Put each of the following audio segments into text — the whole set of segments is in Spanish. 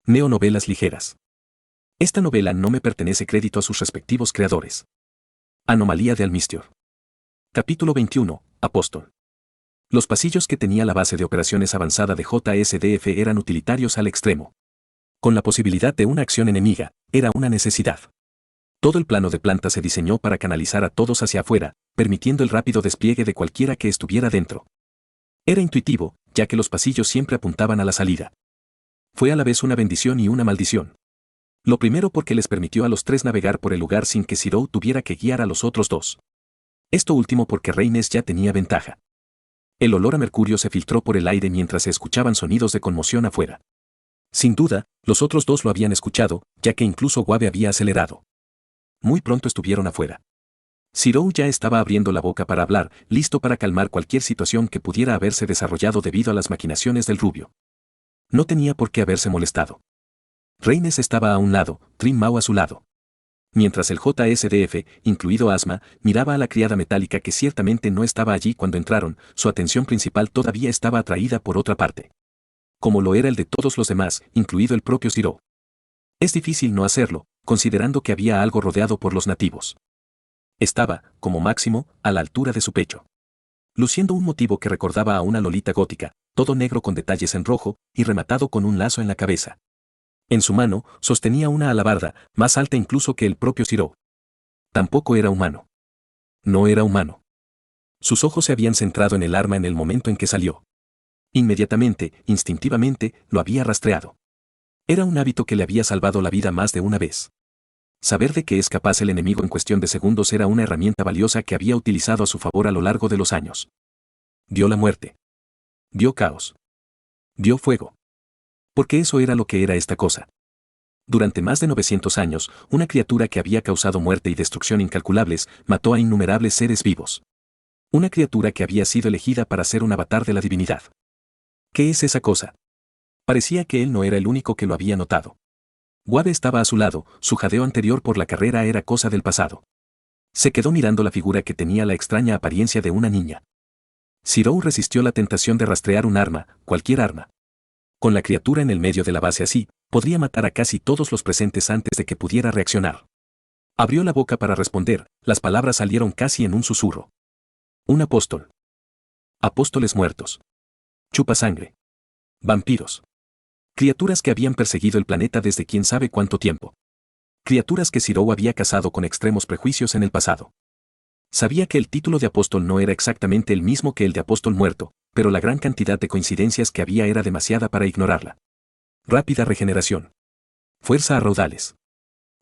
Neonovelas ligeras. Esta novela no me pertenece crédito a sus respectivos creadores. Anomalía de Almistior. Capítulo 21. Apóstol. Los pasillos que tenía la base de operaciones avanzada de JSDF eran utilitarios al extremo. Con la posibilidad de una acción enemiga, era una necesidad. Todo el plano de planta se diseñó para canalizar a todos hacia afuera, permitiendo el rápido despliegue de cualquiera que estuviera dentro. Era intuitivo, ya que los pasillos siempre apuntaban a la salida. Fue a la vez una bendición y una maldición. Lo primero porque les permitió a los tres navegar por el lugar sin que Zero tuviera que guiar a los otros dos. Esto último porque Reines ya tenía ventaja. El olor a mercurio se filtró por el aire mientras se escuchaban sonidos de conmoción afuera. Sin duda, los otros dos lo habían escuchado, ya que incluso Wabe había acelerado. Muy pronto estuvieron afuera. Zero ya estaba abriendo la boca para hablar, listo para calmar cualquier situación que pudiera haberse desarrollado debido a las maquinaciones del rubio. No tenía por qué haberse molestado. Reines estaba a un lado, Trim Mau a su lado. Mientras el JSDF, incluido Asma, miraba a la criada metálica que ciertamente no estaba allí cuando entraron, su atención principal todavía estaba atraída por otra parte. Como lo era el de todos los demás, incluido el propio Zero. Es difícil no hacerlo, considerando que había algo rodeado por los nativos. Estaba, como máximo, a la altura de su pecho. Luciendo un motivo que recordaba a una lolita gótica, todo negro con detalles en rojo, y rematado con un lazo en la cabeza. En su mano, sostenía una alabarda, más alta incluso que el propio Zero. Tampoco era humano. No era humano. Sus ojos se habían centrado en el arma en el momento en que salió. Inmediatamente, instintivamente, lo había rastreado. Era un hábito que le había salvado la vida más de una vez. Saber de qué es capaz el enemigo en cuestión de segundos era una herramienta valiosa que había utilizado a su favor a lo largo de los años. Vio la muerte. Vio caos. Vio fuego. Porque eso era lo que era esta cosa. Durante más de 900 años, una criatura que había causado muerte y destrucción incalculables, mató a innumerables seres vivos. Una criatura que había sido elegida para ser un avatar de la divinidad. ¿Qué es esa cosa? Parecía que él no era el único que lo había notado. Wabe estaba a su lado, su jadeo anterior por la carrera era cosa del pasado. Se quedó mirando la figura que tenía la extraña apariencia de una niña. Zero resistió la tentación de rastrear un arma, cualquier arma. Con la criatura en el medio de la base así, podría matar a casi todos los presentes antes de que pudiera reaccionar. Abrió la boca para responder, las palabras salieron casi en un susurro. Un apóstol. Apóstoles muertos. Chupasangre. Vampiros. Criaturas que habían perseguido el planeta desde quién sabe cuánto tiempo. Criaturas que Zero había cazado con extremos prejuicios en el pasado. Sabía que el título de apóstol no era exactamente el mismo que el de apóstol muerto, pero la gran cantidad de coincidencias que había era demasiada para ignorarla. Rápida regeneración. Fuerza a raudales.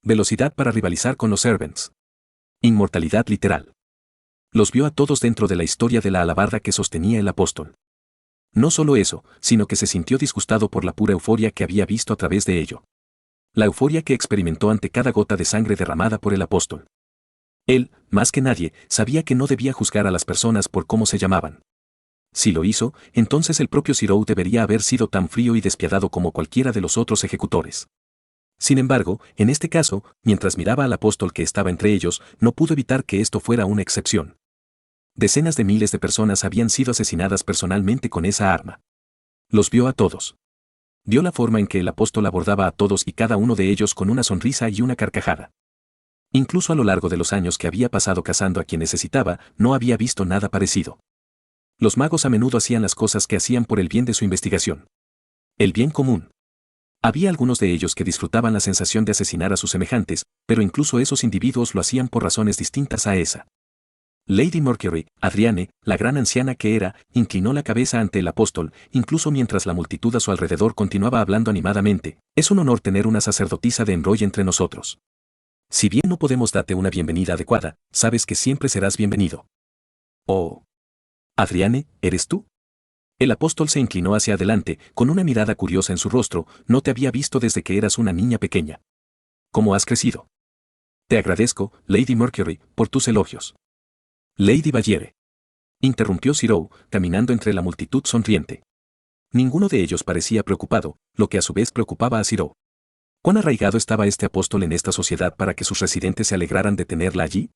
Velocidad para rivalizar con los Servants. Inmortalidad literal. Los vio a todos dentro de la historia de la alabarda que sostenía el apóstol. No solo eso, sino que se sintió disgustado por la pura euforia que había visto a través de ello. La euforia que experimentó ante cada gota de sangre derramada por el apóstol. Él, más que nadie, sabía que no debía juzgar a las personas por cómo se llamaban. Si lo hizo, entonces el propio Zero debería haber sido tan frío y despiadado como cualquiera de los otros ejecutores. Sin embargo, en este caso, mientras miraba al apóstol que estaba entre ellos, no pudo evitar que esto fuera una excepción. Decenas de miles de personas habían sido asesinadas personalmente con esa arma. Los vio a todos. Vio la forma en que el apóstol abordaba a todos y cada uno de ellos con una sonrisa y una carcajada. Incluso a lo largo de los años que había pasado cazando a quien necesitaba, no había visto nada parecido. Los magos a menudo hacían las cosas que hacían por el bien de su investigación. El bien común. Había algunos de ellos que disfrutaban la sensación de asesinar a sus semejantes, pero incluso esos individuos lo hacían por razones distintas a esa. Lady Mercury, Adriane, la gran anciana que era, inclinó la cabeza ante el apóstol, incluso mientras la multitud a su alrededor continuaba hablando animadamente. Es un honor tener una sacerdotisa de Enroy entre nosotros. Si bien no podemos darte una bienvenida adecuada, sabes que siempre serás bienvenido. Oh. Adriane, ¿eres tú? El apóstol se inclinó hacia adelante, con una mirada curiosa en su rostro. No te había visto desde que eras una niña pequeña. ¿Cómo has crecido? Te agradezco, Lady Mercury, por tus elogios. Lady Valiere. Interrumpió Zero, caminando entre la multitud sonriente. Ninguno de ellos parecía preocupado, lo que a su vez preocupaba a Zero. ¿Cuán arraigado estaba este apóstol en esta sociedad para que sus residentes se alegraran de tenerla allí?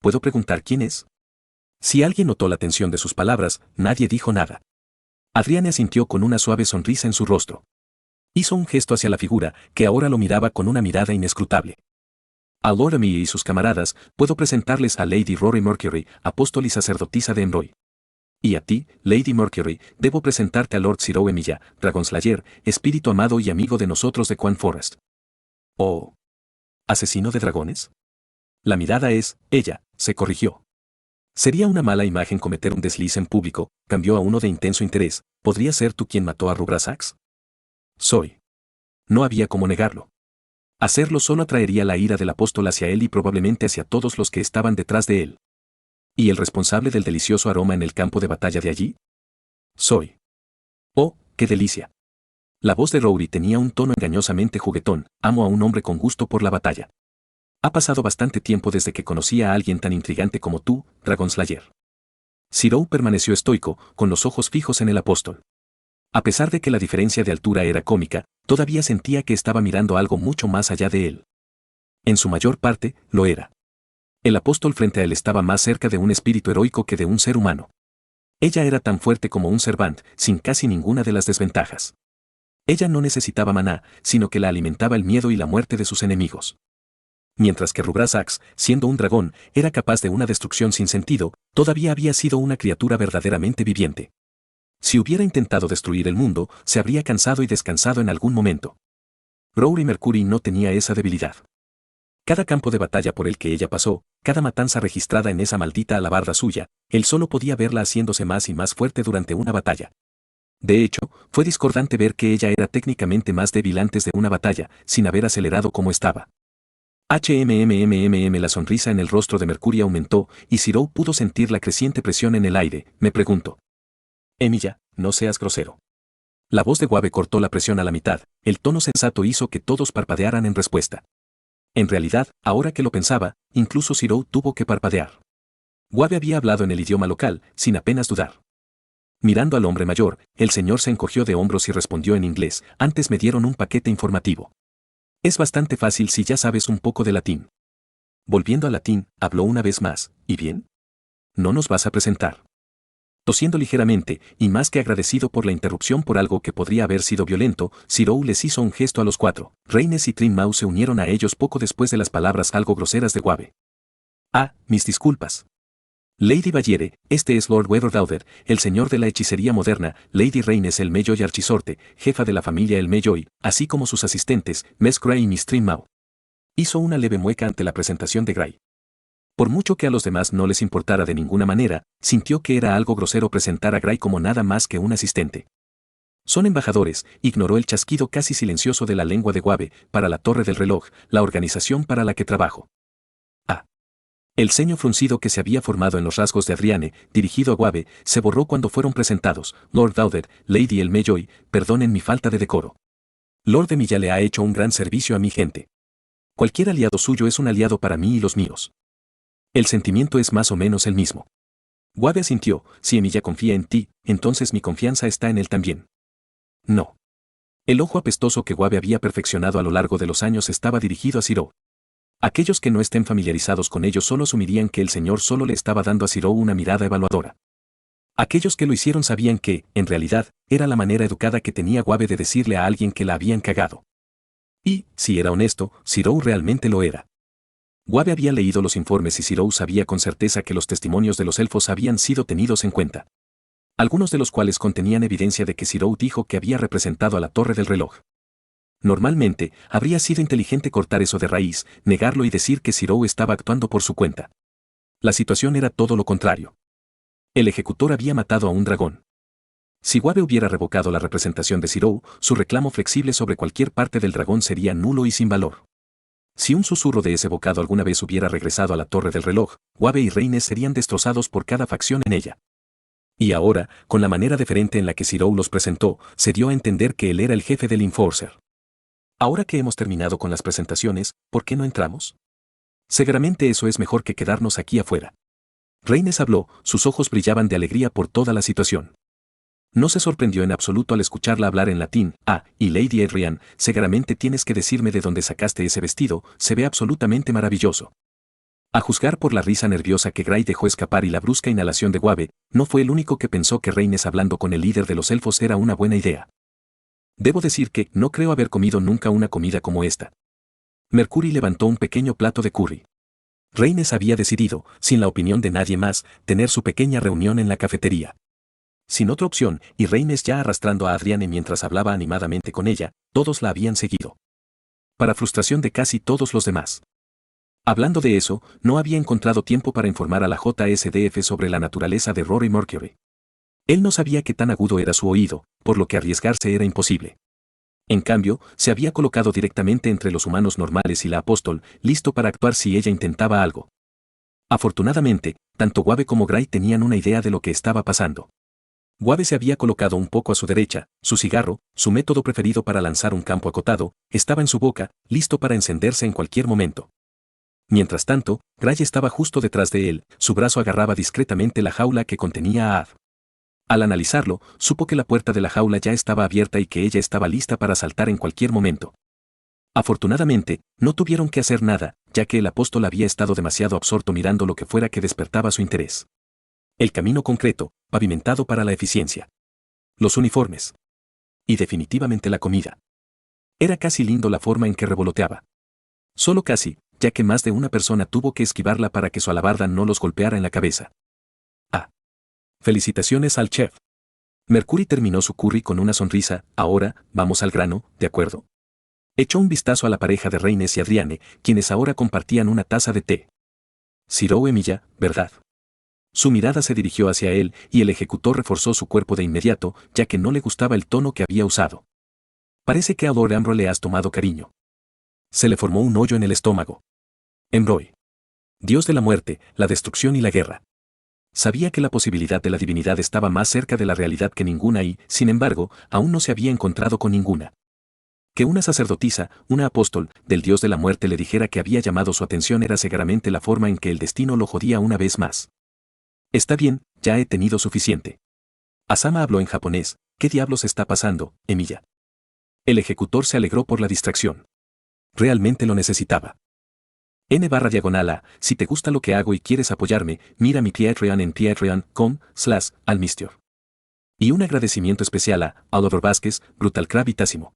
¿Puedo preguntar quién es? Si alguien notó la tensión de sus palabras, nadie dijo nada. Adriane asintió con una suave sonrisa en su rostro. Hizo un gesto hacia la figura, que ahora lo miraba con una mirada inescrutable. A Lord Amy y sus camaradas, puedo presentarles a Lady Rory Mercury, apóstol y sacerdotisa de Enroy. Y a ti, Lady Mercury, debo presentarte a Lord Ciro Emilia, Dragonslayer, espíritu amado y amigo de nosotros de Quan Forest. ¿Oh? ¿Asesino de dragones? La mirada es, ella, se corrigió. Sería una mala imagen cometer un desliz en público, cambió a uno de intenso interés, ¿podría ser tú quien mató a Rubrasax? Soy. No había cómo negarlo. Hacerlo solo atraería la ira del apóstol hacia él y probablemente hacia todos los que estaban detrás de él. ¿Y el responsable del delicioso aroma en el campo de batalla de allí? Soy. Oh, qué delicia. La voz de Rory tenía un tono engañosamente juguetón, amo a un hombre con gusto por la batalla. Ha pasado bastante tiempo desde que conocí a alguien tan intrigante como tú, Dragonslayer. Ciro permaneció estoico, con los ojos fijos en el apóstol. A pesar de que la diferencia de altura era cómica, todavía sentía que estaba mirando algo mucho más allá de él. En su mayor parte, lo era. El apóstol frente a él estaba más cerca de un espíritu heroico que de un ser humano. Ella era tan fuerte como un servant, sin casi ninguna de las desventajas. Ella no necesitaba maná, sino que la alimentaba el miedo y la muerte de sus enemigos. Mientras que Rubrasax, siendo un dragón, era capaz de una destrucción sin sentido, todavía había sido una criatura verdaderamente viviente. Si hubiera intentado destruir el mundo, se habría cansado y descansado en algún momento. Rory Mercury no tenía esa debilidad. Cada campo de batalla por el que ella pasó, cada matanza registrada en esa maldita alabarda suya, él solo podía verla haciéndose más y más fuerte durante una batalla. De hecho, fue discordante ver que ella era técnicamente más débil antes de una batalla, sin haber acelerado como estaba. La sonrisa en el rostro de Mercury aumentó, y Ciro pudo sentir la creciente presión en el aire, me preguntó. Emilia, no seas grosero. La voz de Guave cortó la presión a la mitad, el tono sensato hizo que todos parpadearan en respuesta. En realidad, ahora que lo pensaba, incluso Ciro tuvo que parpadear. Guave había hablado en el idioma local, sin apenas dudar. Mirando al hombre mayor, el señor se encogió de hombros y respondió en inglés, antes me dieron un paquete informativo. Es bastante fácil si ya sabes un poco de latín. Volviendo al latín, habló una vez más, ¿y bien? ¿No nos vas a presentar? Tosiendo ligeramente, y más que agradecido por la interrupción por algo que podría haber sido violento, Ciro les hizo un gesto a los cuatro. Reynes y Trinmau se unieron a ellos poco después de las palabras algo groseras de Guave. Ah, mis disculpas. Lady Bayere, este es Lord Weatherdauder, el señor de la hechicería moderna, Lady Reynes el Melloy Archisorte, jefa de la familia el Melloy, así como sus asistentes, Miss Gray y Miss Trinmau. Hizo una leve mueca ante la presentación de Gray. Por mucho que a los demás no les importara de ninguna manera, sintió que era algo grosero presentar a Gray como nada más que un asistente. Son embajadores, ignoró el chasquido casi silencioso de la lengua de Guave, para la Torre del Reloj, la organización para la que trabajo. Ah. El ceño fruncido que se había formado en los rasgos de Adriane, dirigido a Guave, se borró cuando fueron presentados. Lord Dauder, Lady El Melloy, perdonen mi falta de decoro. Lord Emilia le ha hecho un gran servicio a mi gente. Cualquier aliado suyo es un aliado para mí y los míos. El sentimiento es más o menos el mismo. Guave asintió, si Emilia confía en ti, entonces mi confianza está en él también. No. El ojo apestoso que Guave había perfeccionado a lo largo de los años estaba dirigido a Ciro. Aquellos que no estén familiarizados con ello solo asumirían que el señor solo le estaba dando a Ciro una mirada evaluadora. Aquellos que lo hicieron sabían que, en realidad, era la manera educada que tenía Guave de decirle a alguien que la habían cagado. Y, si era honesto, Ciro realmente lo era. Guave había leído los informes y Ciro sabía con certeza que los testimonios de los elfos habían sido tenidos en cuenta. Algunos de los cuales contenían evidencia de que Ciro dijo que había representado a la Torre del Reloj. Normalmente, habría sido inteligente cortar eso de raíz, negarlo y decir que Ciro estaba actuando por su cuenta. La situación era todo lo contrario. El ejecutor había matado a un dragón. Si Guave hubiera revocado la representación de Ciro, su reclamo flexible sobre cualquier parte del dragón sería nulo y sin valor. Si un susurro de ese bocado alguna vez hubiera regresado a la Torre del Reloj, Guave y Reynes serían destrozados por cada facción en ella. Y ahora, con la manera deferente en la que Ciro los presentó, se dio a entender que él era el jefe del Enforcer. Ahora que hemos terminado con las presentaciones, ¿por qué no entramos? Seguramente eso es mejor que quedarnos aquí afuera. Reynes habló, sus ojos brillaban de alegría por toda la situación. No se sorprendió en absoluto al escucharla hablar en latín. Ah, y Lady Adrian, seguramente tienes que decirme de dónde sacaste ese vestido, se ve absolutamente maravilloso. A juzgar por la risa nerviosa que Gray dejó escapar y la brusca inhalación de Guave, no fue el único que pensó que Reynes hablando con el líder de los elfos era una buena idea. Debo decir que no creo haber comido nunca una comida como esta. Mercury levantó un pequeño plato de curry. Rhaenys había decidido, sin la opinión de nadie más, tener su pequeña reunión en la cafetería. Sin otra opción, y Rhaenys ya arrastrando a Adriane mientras hablaba animadamente con ella, todos la habían seguido. Para frustración de casi todos los demás. Hablando de eso, no había encontrado tiempo para informar a la JSDF sobre la naturaleza de Rory Mercury. Él no sabía qué tan agudo era su oído, por lo que arriesgarse era imposible. En cambio, se había colocado directamente entre los humanos normales y la apóstol, listo para actuar si ella intentaba algo. Afortunadamente, tanto Wave como Gray tenían una idea de lo que estaba pasando. Wave se había colocado un poco a su derecha, su cigarro, su método preferido para lanzar un campo acotado, estaba en su boca, listo para encenderse en cualquier momento. Mientras tanto, Gray estaba justo detrás de él, su brazo agarraba discretamente la jaula que contenía a Ad. Al analizarlo, supo que la puerta de la jaula ya estaba abierta y que ella estaba lista para saltar en cualquier momento. Afortunadamente, no tuvieron que hacer nada, ya que el apóstol había estado demasiado absorto mirando lo que fuera que despertaba su interés. El camino concreto, pavimentado para la eficiencia. Los uniformes. Y definitivamente la comida. Era casi lindo la forma en que revoloteaba. Solo casi, ya que más de una persona tuvo que esquivarla para que su alabarda no los golpeara en la cabeza. Felicitaciones al chef. Mercury terminó su curry con una sonrisa. Ahora, vamos al grano, ¿de acuerdo? Echó un vistazo a la pareja de Rhaenys y Adriane, quienes ahora compartían una taza de té. Sir Emilia, ¿verdad? Su mirada se dirigió hacia él, y el ejecutor reforzó su cuerpo de inmediato, ya que no le gustaba el tono que había usado. Parece que a Lord Ambro le has tomado cariño. Se le formó un hoyo en el estómago. Embroy. Dios de la muerte, la destrucción y la guerra. Sabía que la posibilidad de la divinidad estaba más cerca de la realidad que ninguna y, sin embargo, aún no se había encontrado con ninguna. Que una sacerdotisa, una apóstol, del dios de la muerte le dijera que había llamado su atención era cegaramente la forma en que el destino lo jodía una vez más. Está bien, ya he tenido suficiente. Asama habló en japonés. ¿Qué diablos está pasando, Emilia? El ejecutor se alegró por la distracción. Realmente lo necesitaba. N/A, si te gusta lo que hago y quieres apoyarme, mira mi Patreon en patreon.com/almistior. Y un agradecimiento especial a Oliver Vázquez, Brutal Crab y Tásimo.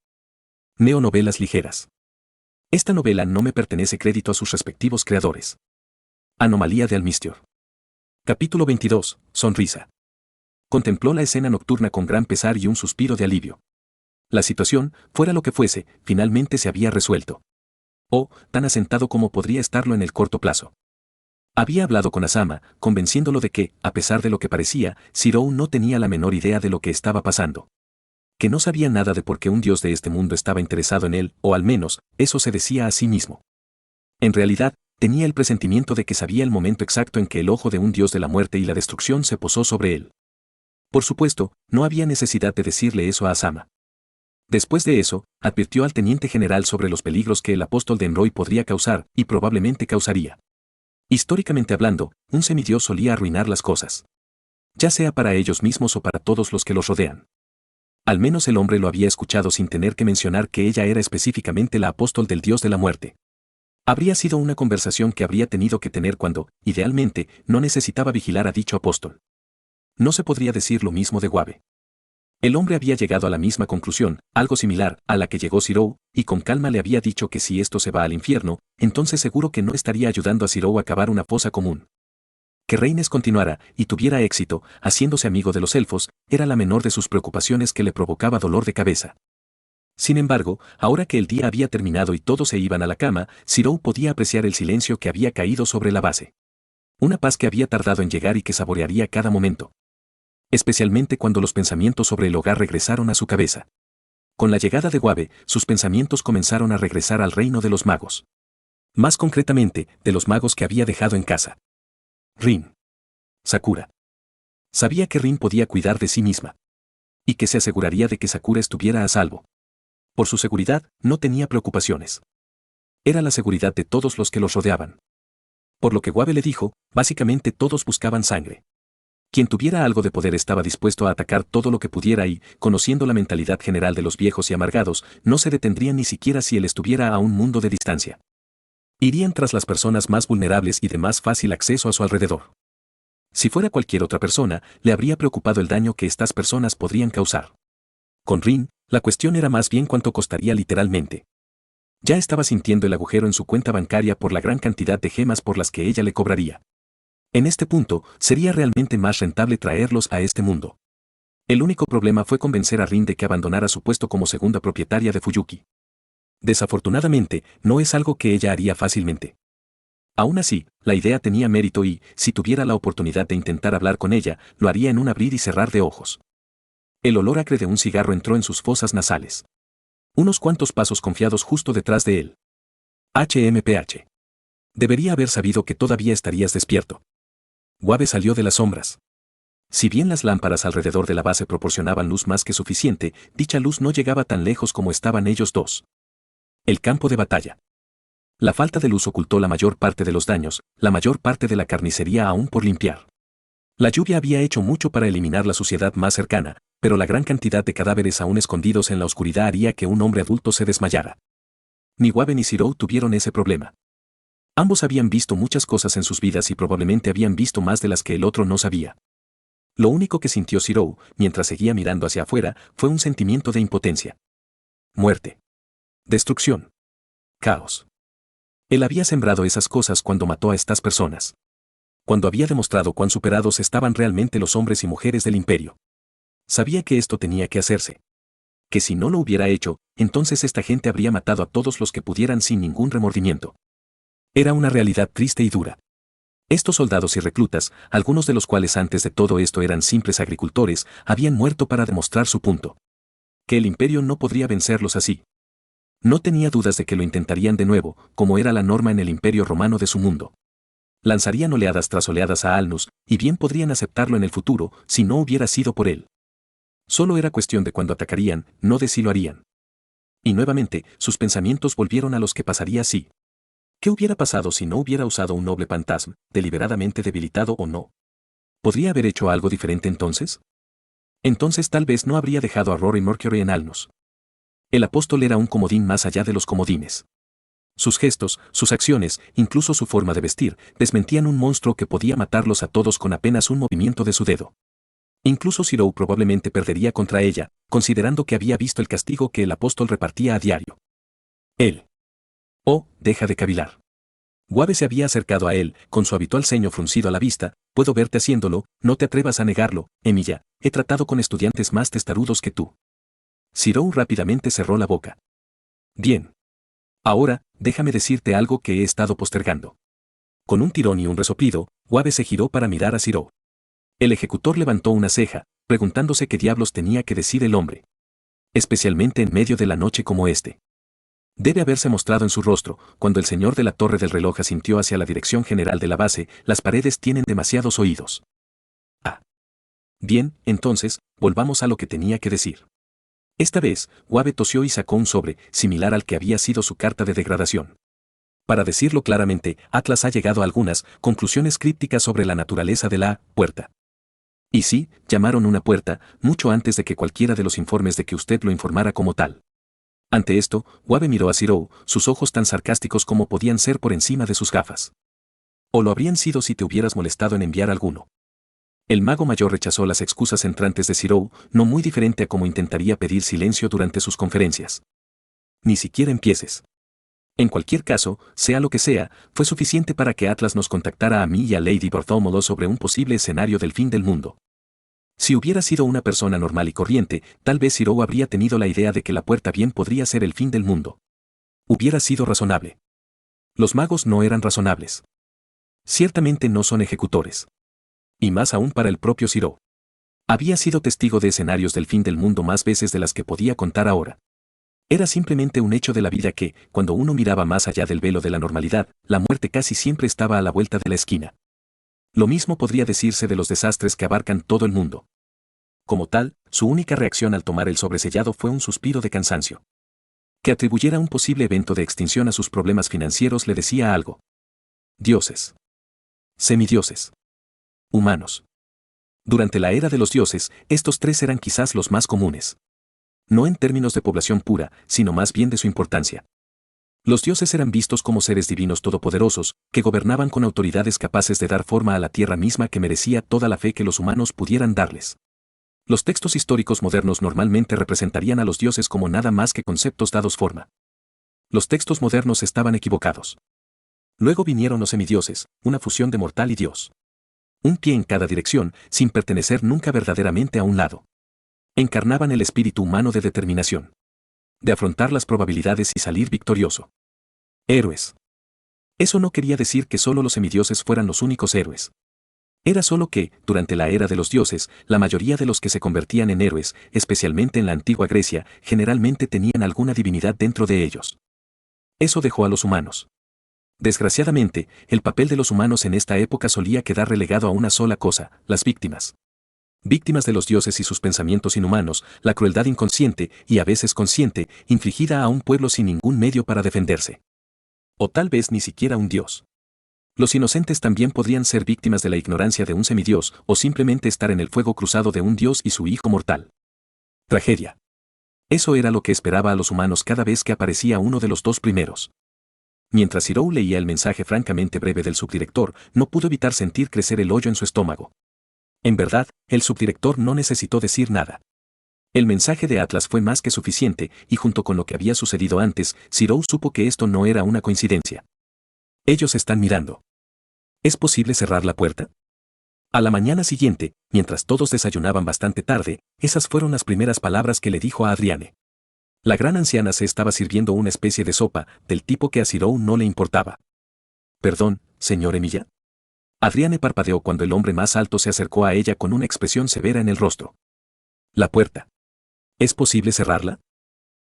Neonovelas ligeras. Esta novela no me pertenece crédito a sus respectivos creadores. Anomalía de Almistior. Capítulo 22, Sonrisa. Contempló la escena nocturna con gran pesar y un suspiro de alivio. La situación, fuera lo que fuese, finalmente se había resuelto. Tan asentado como podría estarlo en el corto plazo. Había hablado con Asama, convenciéndolo de que, a pesar de lo que parecía, Sirou no tenía la menor idea de lo que estaba pasando. Que no sabía nada de por qué un dios de este mundo estaba interesado en él, o al menos, eso se decía a sí mismo. En realidad, tenía el presentimiento de que sabía el momento exacto en que el ojo de un dios de la muerte y la destrucción se posó sobre él. Por supuesto, no había necesidad de decirle eso a Asama. Después de eso, advirtió al teniente general sobre los peligros que el apóstol de Embroy podría causar, y probablemente causaría. Históricamente hablando, un semidios solía arruinar las cosas. Ya sea para ellos mismos o para todos los que los rodean. Al menos el hombre lo había escuchado sin tener que mencionar que ella era específicamente la apóstol del dios de la muerte. Habría sido una conversación que habría tenido que tener cuando, idealmente, no necesitaba vigilar a dicho apóstol. No se podría decir lo mismo de Wave. El hombre había llegado a la misma conclusión, algo similar a la que llegó Sirou, y con calma le había dicho que si esto se va al infierno, entonces seguro que no estaría ayudando a Sirou a cavar una fosa común. Que Rhaenys continuara y tuviera éxito, haciéndose amigo de los elfos, era la menor de sus preocupaciones que le provocaba dolor de cabeza. Sin embargo, ahora que el día había terminado y todos se iban a la cama, Sirou podía apreciar el silencio que había caído sobre la base. Una paz que había tardado en llegar y que saborearía cada momento. Especialmente cuando los pensamientos sobre el hogar regresaron a su cabeza. Con la llegada de Wave, sus pensamientos comenzaron a regresar al reino de los magos. Más concretamente, de los magos que había dejado en casa. Rin. Sakura. Sabía que Rin podía cuidar de sí misma. Y que se aseguraría de que Sakura estuviera a salvo. Por su seguridad, no tenía preocupaciones. Era la seguridad de todos los que los rodeaban. Por lo que Wave le dijo, básicamente todos buscaban sangre. Quien tuviera algo de poder estaba dispuesto a atacar todo lo que pudiera y, conociendo la mentalidad general de los viejos y amargados, no se detendrían ni siquiera si él estuviera a un mundo de distancia. Irían tras las personas más vulnerables y de más fácil acceso a su alrededor. Si fuera cualquier otra persona, le habría preocupado el daño que estas personas podrían causar. Con Rin, la cuestión era más bien cuánto costaría literalmente. Ya estaba sintiendo el agujero en su cuenta bancaria por la gran cantidad de gemas por las que ella le cobraría. En este punto, sería realmente más rentable traerlos a este mundo. El único problema fue convencer a Rin de que abandonara su puesto como segunda propietaria de Fuyuki. Desafortunadamente, no es algo que ella haría fácilmente. Aún así, la idea tenía mérito y, si tuviera la oportunidad de intentar hablar con ella, lo haría en un abrir y cerrar de ojos. El olor acre de un cigarro entró en sus fosas nasales. Unos cuantos pasos confiados justo detrás de él. HMPH. Debería haber sabido que todavía estarías despierto. Wabe salió de las sombras. Si bien las lámparas alrededor de la base proporcionaban luz más que suficiente, dicha luz no llegaba tan lejos como estaban ellos dos. El campo de batalla. La falta de luz ocultó la mayor parte de los daños, la mayor parte de la carnicería aún por limpiar. La lluvia había hecho mucho para eliminar la suciedad más cercana, pero la gran cantidad de cadáveres aún escondidos en la oscuridad haría que un hombre adulto se desmayara. Ni Wabe ni Zirou tuvieron ese problema. Ambos habían visto muchas cosas en sus vidas y probablemente habían visto más de las que el otro no sabía. Lo único que sintió Zirou, mientras seguía mirando hacia afuera, fue un sentimiento de impotencia. Muerte. Destrucción. Caos. Él había sembrado esas cosas cuando mató a estas personas. Cuando había demostrado cuán superados estaban realmente los hombres y mujeres del imperio. Sabía que esto tenía que hacerse. Que si no lo hubiera hecho, entonces esta gente habría matado a todos los que pudieran sin ningún remordimiento. Era una realidad triste y dura. Estos soldados y reclutas, algunos de los cuales antes de todo esto eran simples agricultores, habían muerto para demostrar su punto. Que el imperio no podría vencerlos así. No tenía dudas de que lo intentarían de nuevo, como era la norma en el imperio romano de su mundo. Lanzarían oleadas tras oleadas a Alnus, y bien podrían aceptarlo en el futuro, si no hubiera sido por él. Solo era cuestión de cuándo atacarían, no de si lo harían. Y nuevamente, sus pensamientos volvieron a los que pasaría si. ¿Qué hubiera pasado si no hubiera usado un noble fantasma, deliberadamente debilitado o no? ¿Podría haber hecho algo diferente entonces? Entonces tal vez no habría dejado a Rory Mercury en Alnus. El apóstol era un comodín más allá de los comodines. Sus gestos, sus acciones, incluso su forma de vestir, desmentían un monstruo que podía matarlos a todos con apenas un movimiento de su dedo. Incluso Zirou probablemente perdería contra ella, considerando que había visto el castigo que el apóstol repartía a diario. Él. Oh, deja de cavilar. Wabe se había acercado a él, con su habitual ceño fruncido a la vista. Puedo verte haciéndolo, no te atrevas a negarlo, Emilia, he tratado con estudiantes más testarudos que tú. Zirou rápidamente cerró la boca. Bien. Ahora, déjame decirte algo que he estado postergando. Con un tirón y un resoplido, Wabe se giró para mirar a Zirou. El ejecutor levantó una ceja, preguntándose qué diablos tenía que decir el hombre. Especialmente en medio de la noche como este. Debe haberse mostrado en su rostro, cuando el señor de la torre del reloj asintió hacia la dirección general de la base. Las paredes tienen demasiados oídos. Ah. Bien, entonces, volvamos a lo que tenía que decir. Esta vez, Wabe tosió y sacó un sobre, similar al que había sido su carta de degradación. Para decirlo claramente, Atlas ha llegado a algunas conclusiones crípticas sobre la naturaleza de la puerta. Y sí, llamaron una puerta, mucho antes de que cualquiera de los informes de que usted lo informara como tal. Ante esto, Wabe miró a Zirou, sus ojos tan sarcásticos como podían ser por encima de sus gafas. O lo habrían sido si te hubieras molestado en enviar alguno. El mago mayor rechazó las excusas entrantes de Zirou, no muy diferente a cómo intentaría pedir silencio durante sus conferencias. Ni siquiera empieces. En cualquier caso, sea lo que sea, fue suficiente para que Atlas nos contactara a mí y a Lady Bartholomew sobre un posible escenario del fin del mundo. Si hubiera sido una persona normal y corriente, tal vez Zirou habría tenido la idea de que la puerta bien podría ser el fin del mundo. Hubiera sido razonable. Los magos no eran razonables. Ciertamente no son ejecutores. Y más aún para el propio Zirou. Había sido testigo de escenarios del fin del mundo más veces de las que podía contar ahora. Era simplemente un hecho de la vida que, cuando uno miraba más allá del velo de la normalidad, la muerte casi siempre estaba a la vuelta de la esquina. Lo mismo podría decirse de los desastres que abarcan todo el mundo. Como tal, su única reacción al tomar el sobresellado fue un suspiro de cansancio. Que atribuyera un posible evento de extinción a sus problemas financieros le decía algo. Dioses. Semidioses. Humanos. Durante la era de los dioses, estos tres eran quizás los más comunes. No en términos de población pura, sino más bien de su importancia. Los dioses eran vistos como seres divinos todopoderosos, que gobernaban con autoridades capaces de dar forma a la tierra misma que merecía toda la fe que los humanos pudieran darles. Los textos históricos modernos normalmente representarían a los dioses como nada más que conceptos dados forma. Los textos modernos estaban equivocados. Luego vinieron los semidioses, una fusión de mortal y dios. Un pie en cada dirección, sin pertenecer nunca verdaderamente a un lado. Encarnaban el espíritu humano de determinación. De afrontar las probabilidades y salir victorioso. Héroes. Eso no quería decir que solo los semidioses fueran los únicos héroes. Era solo que, durante la era de los dioses, la mayoría de los que se convertían en héroes, especialmente en la antigua Grecia, generalmente tenían alguna divinidad dentro de ellos. Eso dejó a los humanos. Desgraciadamente, el papel de los humanos en esta época solía quedar relegado a una sola cosa, las víctimas. Víctimas de los dioses y sus pensamientos inhumanos, la crueldad inconsciente, y a veces consciente, infligida a un pueblo sin ningún medio para defenderse. O tal vez ni siquiera un dios. Los inocentes también podrían ser víctimas de la ignorancia de un semidios o simplemente estar en el fuego cruzado de un dios y su hijo mortal. Tragedia. Eso era lo que esperaba a los humanos cada vez que aparecía uno de los dos primeros. Mientras Zero leía el mensaje francamente breve del subdirector, no pudo evitar sentir crecer el hoyo en su estómago. En verdad, el subdirector no necesitó decir nada. El mensaje de Atlas fue más que suficiente, y junto con lo que había sucedido antes, Zero supo que esto no era una coincidencia. Ellos están mirando. ¿Es posible cerrar la puerta? A la mañana siguiente, mientras todos desayunaban bastante tarde, esas fueron las primeras palabras que le dijo a Adriane. La gran anciana se estaba sirviendo una especie de sopa, del tipo que a Zero no le importaba. «Perdón, señor Emilia». Adriane parpadeó cuando el hombre más alto se acercó a ella con una expresión severa en el rostro. «La puerta. ¿Es posible cerrarla?».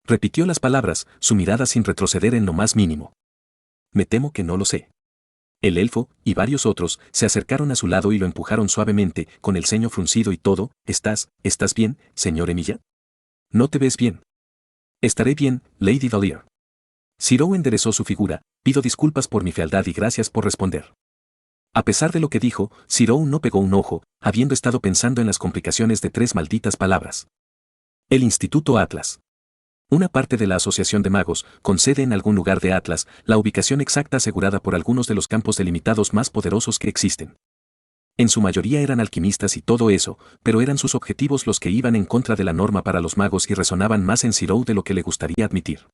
Repitió las palabras, su mirada sin retroceder en lo más mínimo. «Me temo que no lo sé». El elfo, y varios otros, se acercaron a su lado y lo empujaron suavemente, con el ceño fruncido y todo. ¿Estás bien, señor Emilia? No te ves bien. Estaré bien, Lady Valier. Zero enderezó su figura. Pido disculpas por mi fealdad y gracias por responder. A pesar de lo que dijo, Zero no pegó un ojo, habiendo estado pensando en las complicaciones de 3 malditas palabras. El Instituto Atlas. Una parte de la Asociación de Magos, con sede en algún lugar de Atlas, la ubicación exacta asegurada por algunos de los campos delimitados más poderosos que existen. En su mayoría eran alquimistas y todo eso, pero eran sus objetivos los que iban en contra de la norma para los magos y resonaban más en Zero de lo que le gustaría admitir.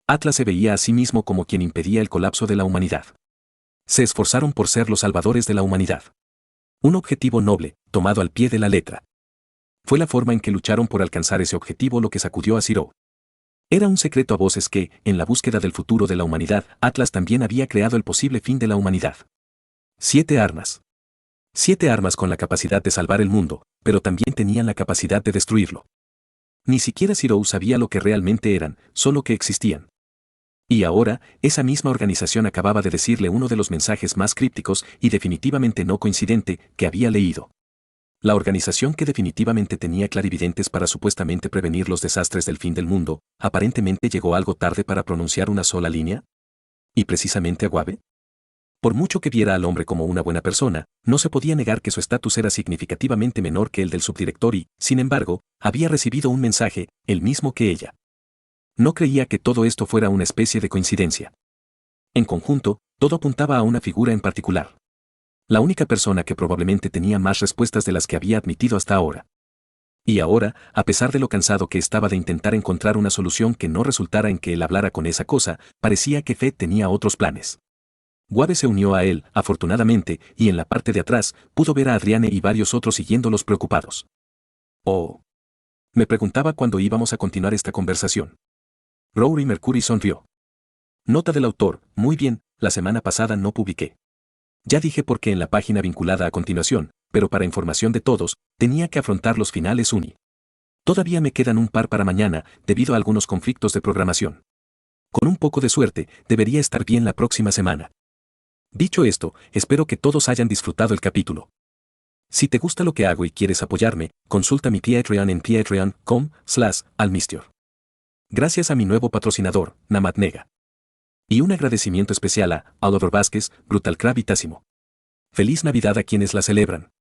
Atlas se veía a sí mismo como quien impedía el colapso de la humanidad. Se esforzaron por ser los salvadores de la humanidad. Un objetivo noble, tomado al pie de la letra. Fue la forma en que lucharon por alcanzar ese objetivo lo que sacudió a Zero. Era un secreto a voces que, en la búsqueda del futuro de la humanidad, Atlas también había creado el posible fin de la humanidad. 7 armas. 7 armas con la capacidad de salvar el mundo, pero también tenían la capacidad de destruirlo. Ni siquiera Zero sabía lo que realmente eran, solo que existían. Y ahora, esa misma organización acababa de decirle uno de los mensajes más crípticos y definitivamente no coincidente que había leído. La organización que definitivamente tenía clarividentes para supuestamente prevenir los desastres del fin del mundo, aparentemente llegó algo tarde para pronunciar una sola línea. ¿Y precisamente Agüave? Por mucho que viera al hombre como una buena persona, no se podía negar que su estatus era significativamente menor que el del subdirector y, sin embargo, había recibido un mensaje, el mismo que ella. No creía que todo esto fuera una especie de coincidencia. En conjunto, todo apuntaba a una figura en particular. La única persona que probablemente tenía más respuestas de las que había admitido hasta ahora. Y ahora, a pesar de lo cansado que estaba de intentar encontrar una solución que no resultara en que él hablara con esa cosa, parecía que Fed tenía otros planes. Guave se unió a él, afortunadamente, y en la parte de atrás, pudo ver a Adriane y varios otros siguiéndolos preocupados. Oh. Me preguntaba cuándo íbamos a continuar esta conversación. Rory Mercury sonrió. Nota del autor, muy bien, la semana pasada no publiqué. Ya dije por qué en la página vinculada a continuación, pero para información de todos, tenía que afrontar los finales uni. Todavía me quedan un par para mañana, debido a algunos conflictos de programación. Con un poco de suerte, debería estar bien la próxima semana. Dicho esto, espero que todos hayan disfrutado el capítulo. Si te gusta lo que hago y quieres apoyarme, consulta mi Patreon en patreon.com/almistior. Gracias a mi nuevo patrocinador, Namatnega. Y un agradecimiento especial a Oliver Vázquez, Brutal Crab y Tásimo. Feliz Navidad a quienes la celebran.